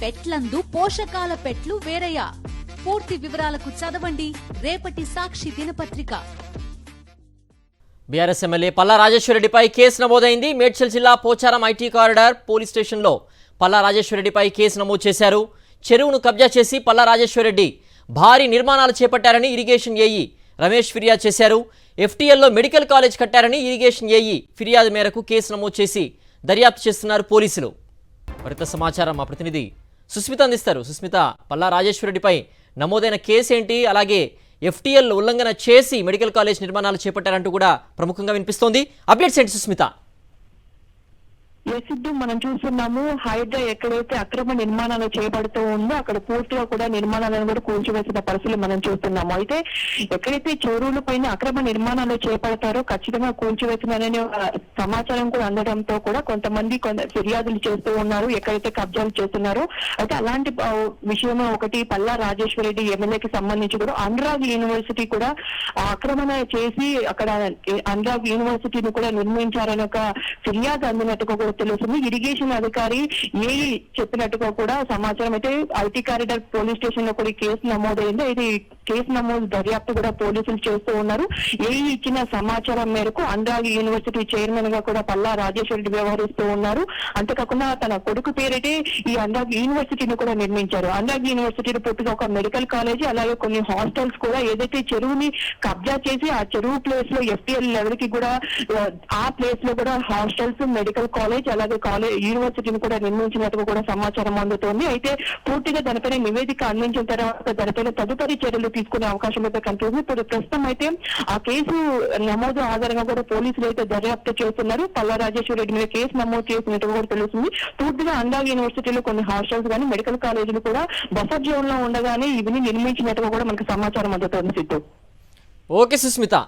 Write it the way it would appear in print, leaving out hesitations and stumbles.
పెట్లందు పోషకాల పెట్లు వేరయ్యా. పూర్తి వివరాలకు చదవండి రేపటి సాక్షి దినపత్రిక. బీఆర్ఎస్ ఎమ్మెల్యే పల్లా రాజేశ్వరరెడ్డిపై కేసు నమోదైంది. మేడ్చల్ జిల్లా పోచారం ఐటీ కారిడార్ పోలీస్ స్టేషన్లో పల్లా రాజేశ్వరరెడ్డిపై కేసు నమోదు చేశారు. చెరువును కబ్జా చేసి పల్లా రాజేశ్వరరెడ్డి భారీ నిర్మాణాలు చేపట్టారని ఇరిగేషన్ ఏఈ రమేష్ ఫిర్యాదు చేశారు. ఎఫ్టీఎల్లో మెడికల్ కాలేజ్ కట్టారని ఇరిగేషన్ ఏఈ ఫిర్యాదు మేరకు కేసు నమోదు చేసి దర్యాప్తు చేస్తున్నారు పోలీసులు. మరింత సమాచారం మా ప్రతినిధి సుస్మిత అందిస్తారు. సుస్మిత, పల్లా రాజేశ్వరరెడ్డిపై నమోదైన కేసు ఏంటి, అలాగే ఎఫ్టీఎల్ ఉల్లంఘన చేసి మెడికల్ కాలేజ్ నిర్మాణాలు చేపట్టారంటూ కూడా ప్రముఖంగా వినిపిస్తోంది. అప్డేట్స్ ఏంటి సుస్మిత? సిద్ధు, మనం చూస్తున్నాము హైడ్రా ఎక్కడైతే అక్రమ నిర్మాణాలు చేపడుతూ ఉందో అక్కడ పూర్తిగా కూడా నిర్మాణాలను కూడా కూల్చివేసిన పరిస్థితులు మనం చూస్తున్నాము. అయితే ఎక్కడైతే చెరువుల పైన అక్రమ నిర్మాణాలు చేపడతారో ఖచ్చితంగా కూల్చివేసినారనే సమాచారం కూడా అందడంతో కూడా కొంతమంది ఫిర్యాదులు చేస్తూ ఉన్నారు, ఎక్కడైతే కబ్జాలు చేస్తున్నారో. అయితే అలాంటి విషయం ఒకటి పల్లా రాజేశ్వరరెడ్డి ఎమ్మెల్యేకి సంబంధించి కూడా అనురాగ్ యూనివర్సిటీ కూడా ఆక్రమణ చేసి అక్కడ అనురాగ్ యూనివర్సిటీని కూడా నిర్మించారని ఒక ఫిర్యాదు అందినట్టుగా కూడా తెలుస్తుంది. ఇరిగేషన్ అధికారి ఏఈ చెప్పినట్టుగా కూడా సమాచారం. అయితే ఐటీ కారిడార్ పోలీస్ స్టేషన్ లో కూడా కేసు నమోదైంది. అయితే కేసు నమోదు దర్యాప్తు కూడా పోలీసులు చేస్తూ ఉన్నారు. ఏఈ ఇచ్చిన సమాచారం మేరకు అనురాగ్ యూనివర్సిటీ చైర్మన్ గా కూడా పల్లా రాజేశ్వరరెడ్డి వ్యవహరిస్తూ ఉన్నారు. అంతేకాకుండా తన కొడుకు పేరిటే ఈ అనురాగ్ యూనివర్సిటీని కూడా నిర్మించారు. అనురాగ్ యూనివర్సిటీలో పూర్తిగా ఒక మెడికల్ కాలేజీ, అలాగే కొన్ని హాస్టల్స్ కూడా ఏదైతే చెరువుని కబ్జా చేసి ఆ చెరువు ప్లేస్ లో ఎఫ్టీఎల్ లెవెల్ కి కూడా ఆ ప్లేస్ లో కూడా హాస్టల్స్, మెడికల్ కాలేజ్, అలాగే యూనివర్సిటీని కూడా నిర్మించినట్టుగా కూడా సమాచారం అందుతోంది. అయితే పూర్తిగా దానిపైన నివేదిక అందించిన తర్వాత దానిపైన తదుపరి చర్యలు తీసుకునే అవకాశం అయితే కనిపిస్తుంది. ఇప్పుడు ప్రస్తుతం అయితే ఆ కేసు నమోదు ఆధారంగా కూడా పోలీసులు అయితే దర్యాప్తు చేస్తున్నారు. పల్లా రాజేశ్వరరెడ్డి మీద కేసు నమోదు చేసినట్టుగా కూడా తెలుస్తుంది. పూర్తిగా అనురాగ్ యూనివర్సిటీలో కొన్ని హాస్టల్స్ కానీ మెడికల్ కాలేజీలు కూడా బఫర్ జోన్ లో ఉండగానే ఇవన్నీ నిర్మించినట్టుగా కూడా మనకు సమాచారం అందుతోంది. సిద్ధు, ఓకే సుస్మిత.